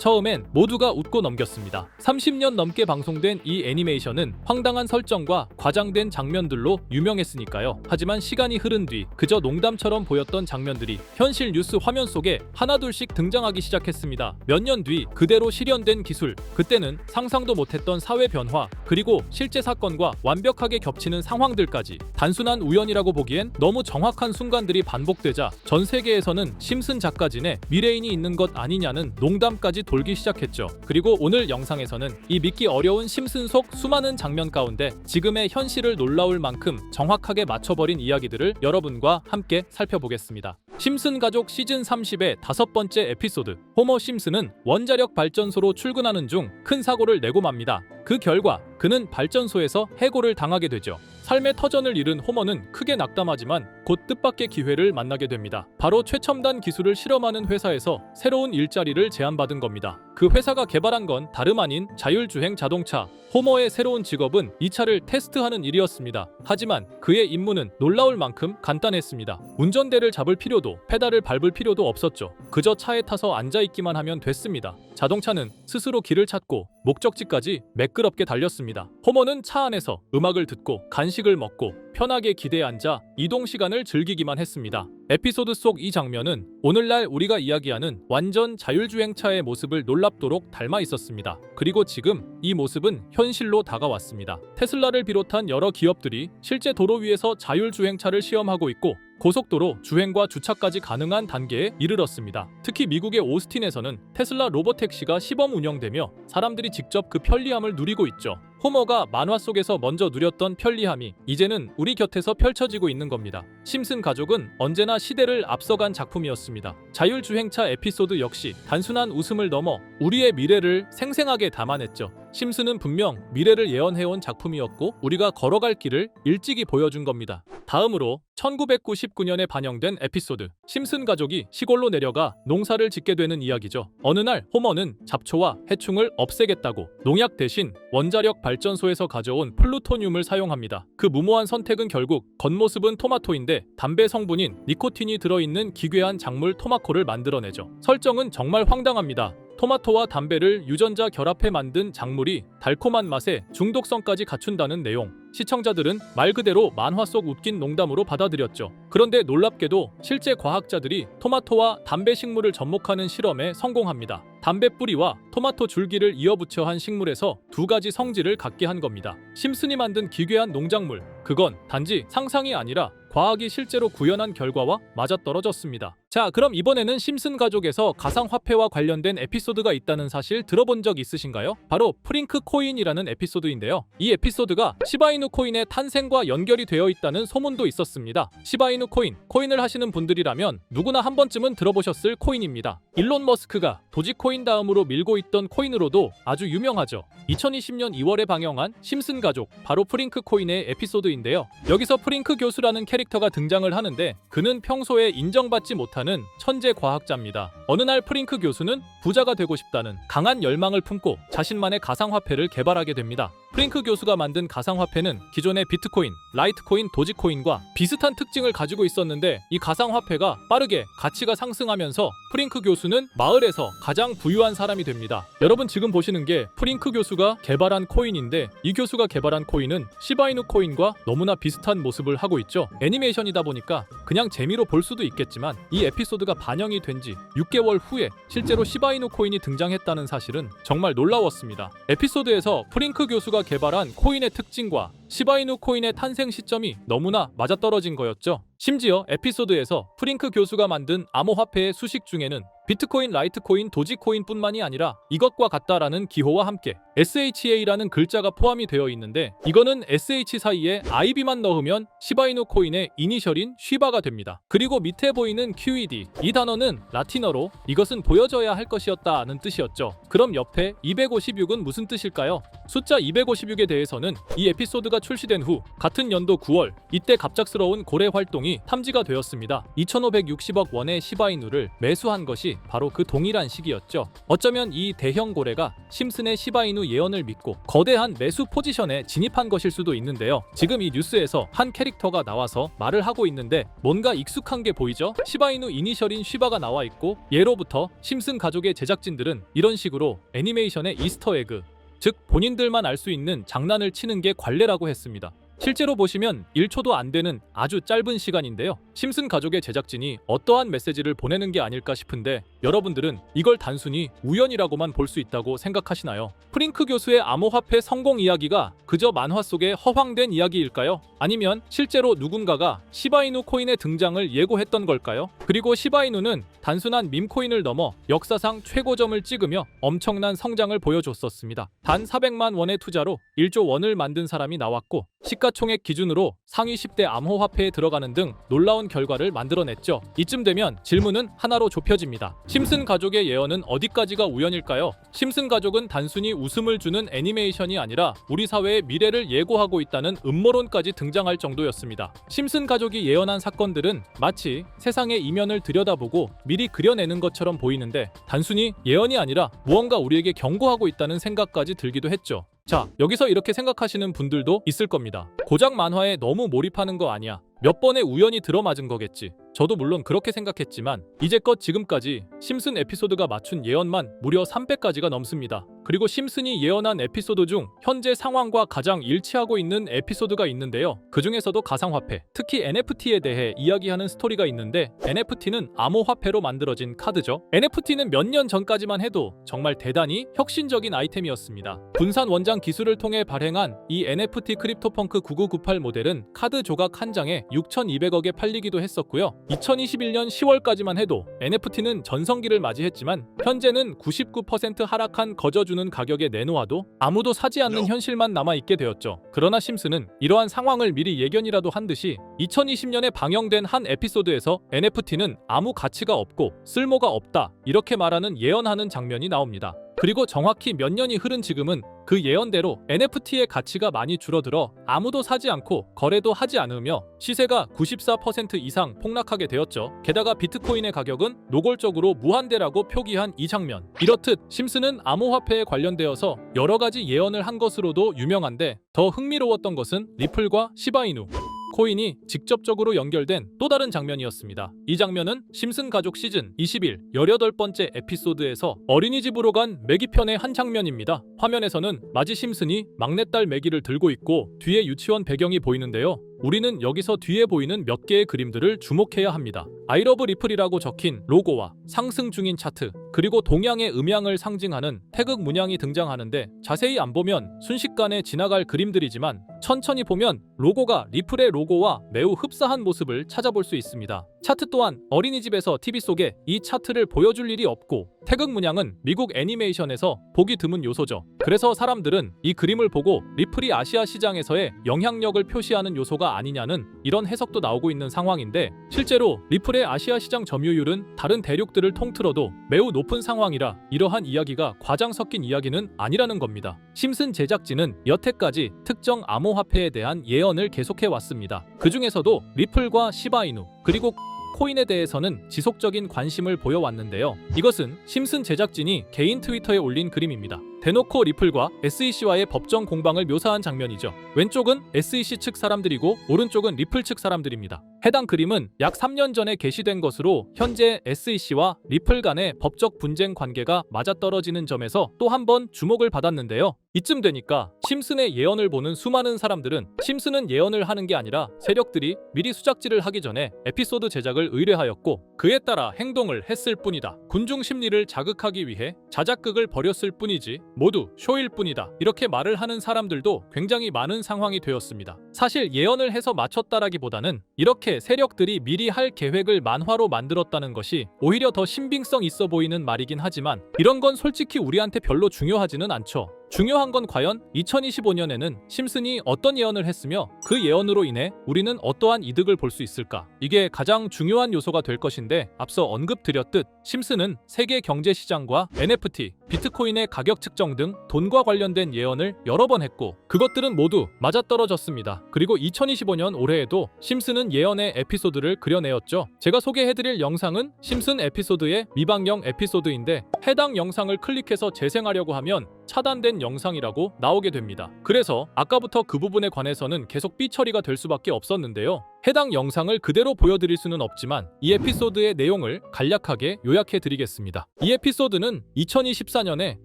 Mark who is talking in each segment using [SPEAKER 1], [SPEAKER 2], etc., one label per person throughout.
[SPEAKER 1] 처음엔 모두가 웃고 넘겼습니다. 30년 넘게 방송된 이 애니메이션은 황당한 설정과 과장된 장면들로 유명했으니까요. 하지만 시간이 흐른 뒤 그저 농담처럼 보였던 장면들이 현실 뉴스 화면 속에 하나둘씩 등장하기 시작했습니다. 몇 년 뒤 그대로 실현된 기술, 그때는 상상도 못했던 사회 변화, 그리고 실제 사건과 완벽하게 겹치는 상황들까지 단순한 우연이라고 보기엔 너무 정확한 순간들이 반복되자 전 세계에서는 심슨 작가진에 미래인이 있는 것 아니냐는 농담까지 돌기 시작했죠. 그리고 오늘 영상에서는 이 믿기 어려운 심슨 속 수많은 장면 가운데 지금의 현실을 놀라울 만큼 정확하게 맞춰버린 이야기들을 여러분과 함께 살펴보겠습니다. 심슨 가족 시즌 30의 5번째 에피소드. 호머 심슨은 원자력 발전소로 출근하는 중 큰 사고를 내고 맙니다. 그 결과 그는 발전소에서 해고를 당하게 되죠. 삶의 터전을 잃은 호머는 크게 낙담하지만 곧 뜻밖의 기회를 만나게 됩니다. 바로 최첨단 기술을 실험하는 회사에서 새로운 일자리를 제안받은 겁니다. 그 회사가 개발한 건 다름 아닌 자율주행 자동차. 호머의 새로운 직업은 이 차를 테스트하는 일이었습니다. 하지만 그의 임무는 놀라울 만큼 간단했습니다. 운전대를 잡을 필요도 페달을 밟을 필요도 없었죠. 그저 차에 타서 앉아있기만 하면 됐습니다. 자동차는 스스로 길을 찾고 목적지까지 매끄럽게 달렸습니다. 호머는 차 안에서 음악을 듣고 간식을 먹고 편하게 기대에 앉아 이동 시간을 즐기기만 했습니다. 에피소드 속 이 장면은 오늘날 우리가 이야기하는 완전 자율주행차의 모습을 놀랍도록 닮아 있었습니다. 그리고 지금 이 모습은 현실로 다가왔습니다. 테슬라를 비롯한 여러 기업들이 실제 도로 위에서 자율주행차를 시험하고 있고 고속도로 주행과 주차까지 가능한 단계에 이르렀습니다. 특히 미국의 오스틴에서는 테슬라 로보택시가 시범 운영되며 사람들이 직접 그 편리함을 누리고 있죠. 호머가 만화 속에서 먼저 누렸던 편리함이 이제는 우리 곁에서 펼쳐지고 있는 겁니다. 심슨 가족은 언제나 시대를 앞서간 작품이었습니다. 자율주행차 에피소드 역시 단순한 웃음을 넘어 우리의 미래를 생생하게 담아냈죠. 심슨은 분명 미래를 예언해온 작품이었고 우리가 걸어갈 길을 일찍이 보여준 겁니다. 다음으로 1999년에 반영된 에피소드. 심슨 가족이 시골로 내려가 농사를 짓게 되는 이야기죠. 어느 날 호머는 잡초와 해충을 없애겠다고 농약 대신 원자력 발전소에서 가져온 플루토늄을 사용합니다. 그 무모한 선택은 결국 겉모습은 토마토인데 담배 성분인 니코틴이 들어있는 기괴한 작물 토마코를 만들어내죠. 설정은 정말 황당합니다. 토마토와 담배를 유전자 결합해 만든 작물이 달콤한 맛에 중독성까지 갖춘다는 내용. 시청자들은 말 그대로 만화 속 웃긴 농담으로 받아들였죠. 그런데 놀랍게도 실제 과학자들이 토마토와 담배 식물을 접목하는 실험에 성공합니다. 담배 뿌리와 토마토 줄기를 이어붙여 한 식물에서 두 가지 성질을 갖게 한 겁니다. 심슨이 만든 기괴한 농작물, 그건 단지 상상이 아니라 과학이 실제로 구현한 결과와 맞아떨어졌습니다. 자, 그럼 이번에는 심슨 가족에서 가상화폐와 관련된 에피소드가 있다는 사실 들어본 적 있으신가요? 바로 프링크 코인이라는 에피소드인데요. 이 에피소드가 시바이누 코인의 탄생과 연결이 되어 있다는 소문도 있었습니다. 시바이누 코인을 하시는 분들이라면 누구나 한 번쯤은 들어보셨을 코인입니다. 일론 머스크가 도지코인 다음으로 밀고 있던 코인으로도 아주 유명하죠. 2020년 2월에 방영한 심슨 가족, 바로 프링크 코인의 에피소드인데요. 여기서 프링크 교수라는 캐릭터가 등장을 하는데 그는 평소에 인정받지 못하는 천재 과학자입니다. 어느 날 프링크 교수는 부자가 되고 싶다는 강한 열망을 품고 자신만의 가상화폐를 개발하게 됩니다. 프링크 교수가 만든 가상화폐는 기존의 비트코인, 라이트코인, 도지코인과 비슷한 특징을 가지고 있었는데 이 가상화폐가 빠르게 가치가 상승하면서 프링크 교수는 마을에서 가장 부유한 사람이 됩니다. 여러분 지금 보시는 게 프링크 교수가 개발한 코인인데 이 교수가 개발한 코인은 시바이누 코인과 너무나 비슷한 모습을 하고 있죠. 애니메이션이다 보니까 그냥 재미로 볼 수도 있겠지만 이 에피소드가 반영이 된 지 6개월 후에 실제로 시바이누 코인이 등장했다는 사실은 정말 놀라웠습니다. 에피소드에서 프링크 교수가 개발한 코인의 특징과 시바이누 코인의 탄생 시점이 너무나 맞아떨어진 거였죠. 심지어 에피소드에서 프링크 교수가 만든 암호화폐의 수식 중에는 비트코인, 라이트코인, 도지코인뿐만이 아니라 이것과 같다라는 기호와 함께 SHA라는 글자가 포함이 되어 있는데 이거는 SH 사이에 IB만 넣으면 시바이누 코인의 이니셜인 쉬바가 됩니다. 그리고 밑에 보이는 QED, 이 단어는 라틴어로 이것은 보여져야 할 것이었다는 뜻이었죠. 그럼 옆에 256은 무슨 뜻일까요? 숫자 256에 대해서는 이 에피소드가 출시된 후 같은 연도 9월, 이때 갑작스러운 고래 활동이 탐지가 되었습니다. 2560억 원의 시바이누를 매수한 것이 것이 바로 그 동일한 시기였죠. 어쩌면 이 대형 고래가 심슨의 시바이누 예언을 믿고 거대한 매수 포지션에 진입한 것일 수도 있는데요. 지금 이 뉴스에서 한 캐릭터가 나와서 말을 하고 있는데 뭔가 익숙한 게 보이죠? 시바이누 이니셜인 쉬바가 나와 있고, 예로부터 심슨 가족의 제작진들은 이런 식으로 애니메이션의 이스터에그, 즉 본인들만 알 수 있는 장난을 치는 게 관례라고 했습니다. 실제로 보시면 1초도 안 되는 아주 짧은 시간인데요. 심슨 가족의 제작진이 어떠한 메시지를 보내는 게 아닐까 싶은데, 여러분들은 이걸 단순히 우연이라고만 볼 수 있다고 생각하시나요? 프링크 교수의 암호화폐 성공 이야기가 그저 만화 속의 허황된 이야기일까요? 아니면 실제로 누군가가 시바이누 코인의 등장을 예고했던 걸까요? 그리고 시바이누는 단순한 밈코인을 넘어 역사상 최고점을 찍으며 엄청난 성장을 보여줬었습니다. 단 400만 원의 투자로 1조 원을 만든 사람이 나왔고, 시가총액 기준으로 상위 10대 암호화폐에 들어가는 등 놀라운 결과를 만들어냈죠. 이쯤 되면 질문은 하나로 좁혀집니다. 심슨 가족의 예언은 어디까지가 우연일까요? 심슨 가족은 단순히 웃음을 주는 애니메이션이 아니라 우리 사회의 미래를 예고하고 있다는 음모론까지 등장할 정도였습니다. 심슨 가족이 예언한 사건들은 마치 세상의 이면을 들여다보고 미리 그려내는 것처럼 보이는데, 단순히 예언이 아니라 무언가 우리에게 경고하고 있다는 생각까지 들기도 했죠. 자, 여기서 이렇게 생각하시는 분들도 있을 겁니다. 고작 만화에 너무 몰입하는 거 아니야? 몇 번의 우연이 들어맞은 거겠지. 저도 물론 그렇게 생각했지만 이제껏 지금까지 심슨 에피소드가 맞춘 예언만 무려 300가지가 넘습니다. 그리고 심슨이 예언한 에피소드 중 현재 상황과 가장 일치하고 있는 에피소드가 있는데요. 그 중에서도 가상화폐, 특히 NFT에 대해 이야기하는 스토리가 있는데, NFT는 암호화폐로 만들어진 카드죠. NFT는 몇 년 전까지만 해도 정말 대단히 혁신적인 아이템이었습니다. 분산 원장 기술을 통해 발행한 이 NFT 크립토펑크 9998 모델은 카드 조각 한 장에 6,200억에 팔리기도 했었고요. 2021년 10월까지만 해도 NFT는 전성기를 맞이했지만 현재는 99% 하락한 거저주는 가격에 내놓아도 아무도 사지 않는 현실만 남아있게 되었죠. 그러나 심슨은 이러한 상황을 미리 예견이라도 한 듯이 2020년에 방영된 한 에피소드에서 NFT는 아무 가치가 없고 쓸모가 없다, 이렇게 말하는 예언하는 장면이 나옵니다. 그리고 정확히 몇 년이 흐른 지금은 그 예언대로 NFT의 가치가 많이 줄어들어 아무도 사지 않고 거래도 하지 않으며 시세가 94% 이상 폭락하게 되었죠. 게다가 비트코인의 가격은 노골적으로 무한대라고 표기한 이 장면. 이렇듯 심슨은 암호화폐에 관련되어서 여러 가지 예언을 한 것으로도 유명한데, 더 흥미로웠던 것은 리플과 시바이누 코인이 직접적으로 연결된 또 다른 장면이었습니다. 이 장면은 심슨 가족 시즌 21 18번째 에피소드에서 어린이집으로 간 매기 편의 한 장면입니다. 화면에서는 마지 심슨이 막내딸 매기를 들고 있고 뒤에 유치원 배경이 보이는데요. 우리는 여기서 뒤에 보이는 몇 개의 그림들을 주목해야 합니다. I love 리플이라고 적힌 로고와 상승 중인 차트, 그리고 동양의 음양을 상징하는 태극 문양이 등장하는데, 자세히 안 보면 순식간에 지나갈 그림들이지만 천천히 보면 로고가 리플의 로고와 매우 흡사한 모습을 찾아볼 수 있습니다. 차트 또한 어린이집에서 TV 속에 이 차트를 보여줄 일이 없고, 태극 문양은 미국 애니메이션에서 보기 드문 요소죠. 그래서 사람들은 이 그림을 보고 리플이 아시아 시장에서의 영향력을 표시하는 요소가 아니냐는 이런 해석도 나오고 있는 상황인데, 실제로 리플의 아시아 시장 점유율은 다른 대륙들을 통틀어도 매우 높은 상황이라 이러한 이야기가 과장 섞인 이야기는 아니라는 겁니다. 심슨 제작진은 여태까지 특정 암호화폐에 대한 예언을 계속해 왔습니다. 그 중에서도 리플과 시바이누, 그리고 코인에 대해서는 지속적인 관심을 보여왔는데요. 이것은 심슨 제작진이 개인 트위터에 올린 그림입니다. 대놓고 리플과 SEC와의 법정 공방을 묘사한 장면이죠. 왼쪽은 SEC 측 사람들이고 오른쪽은 리플 측 사람들입니다. 해당 그림은 약 3년 전에 게시된 것으로 현재 SEC와 리플 간의 법적 분쟁 관계가 맞아떨어지는 점에서 또 한 번 주목을 받았는데요. 이쯤 되니까 심슨의 예언을 보는 수많은 사람들은 심슨은 예언을 하는 게 아니라 세력들이 미리 수작질을 하기 전에 에피소드 제작을 의뢰하였고 그에 따라 행동을 했을 뿐이다. 군중 심리를 자극하기 위해 자작극을 벌였을 뿐이지 모두 쇼일 뿐이다. 이렇게 말을 하는 사람들도 굉장히 많은 상황이 되었습니다. 사실 예언을 해서 맞췄다라기보다는 이렇게 세력들이 미리 할 계획을 만화로 만들었다는 것이 오히려 더 신빙성 있어 보이는 말이긴 하지만 이런 건 솔직히 우리한테 별로 중요하지는 않죠. 중요한 건 과연 2025년에는 심슨이 어떤 예언을 했으며 그 예언으로 인해 우리는 어떠한 이득을 볼 수 있을까? 이게 가장 중요한 요소가 될 것인데, 앞서 언급드렸듯 심슨은 세계 경제 시장과 NFT, 비트코인의 가격 측정 등 돈과 관련된 예언을 여러 번 했고 그것들은 모두 맞아떨어졌습니다. 그리고 2025년 올해에도 심슨은 예언의 에피소드를 그려내었죠. 제가 소개해드릴 영상은 심슨 에피소드의 미방영 에피소드인데, 해당 영상을 클릭해서 재생하려고 하면 차단된 영상이라고 나오게 됩니다. 그래서 아까부터 그 부분에 관해서는 계속 삐처리가 될 수밖에 없었는데요. 해당 영상을 그대로 보여드릴 수는 없지만 이 에피소드의 내용을 간략하게 요약해드리겠습니다. 이 에피소드는 2024년에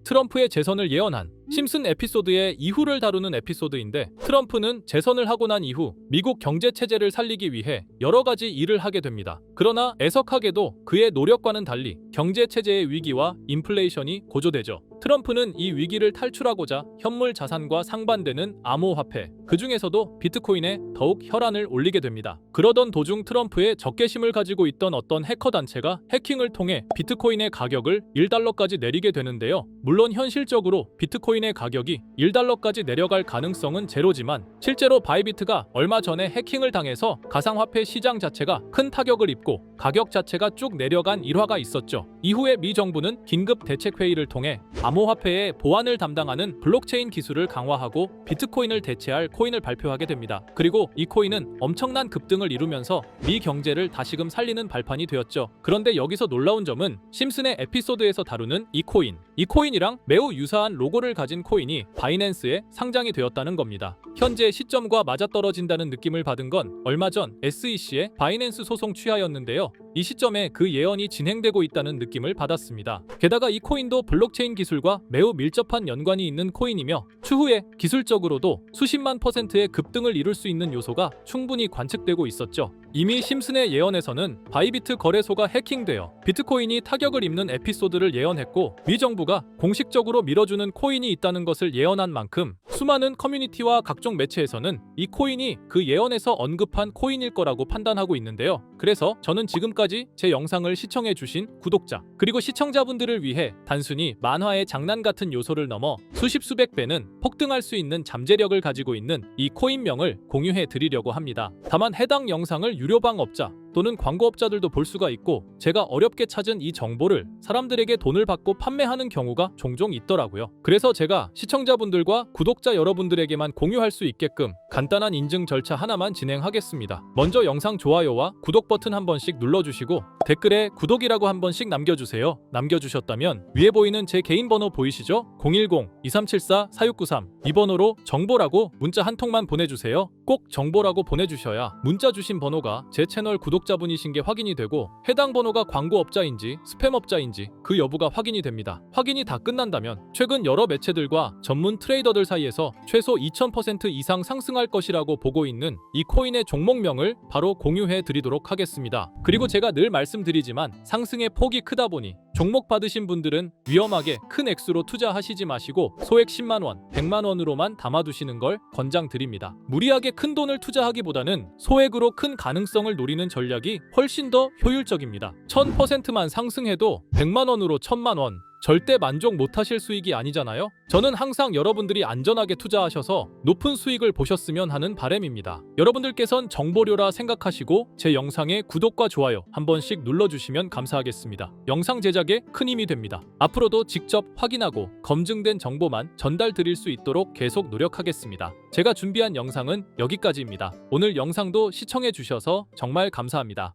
[SPEAKER 1] 트럼프의 재선을 예언한 심슨 에피소드의 이후를 다루는 에피소드인데, 트럼프는 재선을 하고 난 이후 미국 경제 체제를 살리기 위해 여러 가지 일을 하게 됩니다. 그러나 애석하게도 그의 노력과는 달리 경제 체제의 위기와 인플레이션이 고조되죠. 트럼프는 이 위기를 탈출하고자 현물 자산과 상반되는 암호화폐, 그 중에서도 비트코인에 더욱 혈안을 올리게 됩니다. 그러던 도중 트럼프의 적개심을 가지고 있던 어떤 해커 단체가 해킹을 통해 비트코인의 가격을 1달러까지 내리게 되는데요. 물론 현실적으로 비트코인의 가격이 1달러까지 내려갈 가능성은 제로지만, 실제로 바이비트가 얼마 전에 해킹을 당해서 가상화폐 시장 자체가 큰 타격을 입고 가격 자체가 쭉 내려간 일화가 있었죠. 이후에 미 정부는 긴급 대책회의를 통해 암호화폐의 보안을 담당하는 블록체인 기술을 강화하고 비트코인을 대체할 코인을 발표하게 됩니다. 그리고 이 코인은 엄청난 급등을 이루면서 미 경제를 다시금 살리는 발판이 되었죠. 그런데 여기서 놀라운 점은 심슨의 에피소드에서 다루는 이 코인이랑 매우 유사한 로고를 가진 코인이 바이낸스에 상장이 되었다는 겁니다. 현재 시점과 맞아떨어진다는 느낌을 받은 건 얼마 전 SEC의 바이낸스 소송 취하였는데요. 이 시점에 그 예언이 진행되고 있다는 느낌을 받았습니다. 게다가 이 코인도 블록체인 기술과 매우 밀접한 연관이 있는 코인이며 추후에 기술적으로도 수십만 %의 급등을 이룰 수 있는 요소가 충분히 관측되고 있었죠. 이미 심슨의 예언에서는 바이비트 거래소가 해킹되어 비트코인이 타격을 입는 에피소드를 예언했고, 미 정부가 공식적으로 밀어주는 코인이 있다는 것을 예언한 만큼 수많은 커뮤니티와 각종 매체에서는 이 코인이 그 예언에서 언급한 코인일 거라고 판단하고 있는데요. 그래서 저는 지금까지 제 영상을 시청해주신 구독자 그리고 시청자분들을 위해 단순히 만화의 장난 같은 요소를 넘어 수십 수백 배는 폭등할 수 있는 잠재력을 가지고 있는 이 코인명을 공유해 드리려고 합니다. 다만 해당 영상을 유료방업자 또는 광고업자들도 볼 수가 있고, 제가 어렵게 찾은 이 정보를 사람들에게 돈을 받고 판매하는 경우가 종종 있더라고요. 그래서 제가 시청자분들과 구독자 여러분들에게만 공유할 수 있게끔 간단한 인증 절차 하나만 진행하겠습니다. 먼저 영상 좋아요와 구독 버튼 한 번씩 눌러주시고 댓글에 구독이라고 한 번씩 남겨주세요. 남겨주셨다면 위에 보이는 제 개인 번호 보이시죠? 010-2374-4693 이 번호로 정보라고 문자 한 통만 보내주세요. 꼭 정보라고 보내주셔야 문자 주신 번호가 제 채널 구독자분이신 게 확인이 되고, 해당 번호가 광고업자인지 스팸업자인지 그 여부가 확인이 됩니다. 확인이 다 끝난다면 최근 여러 매체들과 전문 트레이더들 사이에서 최소 2000% 이상 상승할 것이라고 보고 있는 이 코인의 종목명을 바로 공유해 드리도록 하겠습니다. 그리고 제가 늘 말씀드리지만 상승의 폭이 크다 보니 종목 받으신 분들은 위험하게 큰 액수로 투자하시지 마시고 소액 10만원, 100만원으로만 담아두시는 걸 권장드립니다. 무리하게 큰 돈을 투자하기보다는 소액으로 큰 가능성을 노리는 전략이 훨씬 더 효율적입니다. 1000%만 상승해도 100만원으로 1000만원, 절대 만족 못하실 수익이 아니잖아요. 저는 항상 여러분들이 안전하게 투자하셔서 높은 수익을 보셨으면 하는 바람입니다. 여러분들께선 정보료라 생각하시고 제 영상에 구독과 좋아요 한 번씩 눌러주시면 감사하겠습니다. 영상 제작에 큰 힘이 됩니다. 앞으로도 직접 확인하고 검증된 정보만 전달 드릴 수 있도록 계속 노력하겠습니다. 제가 준비한 영상은 여기까지입니다. 오늘 영상도 시청해 주셔서 정말 감사합니다.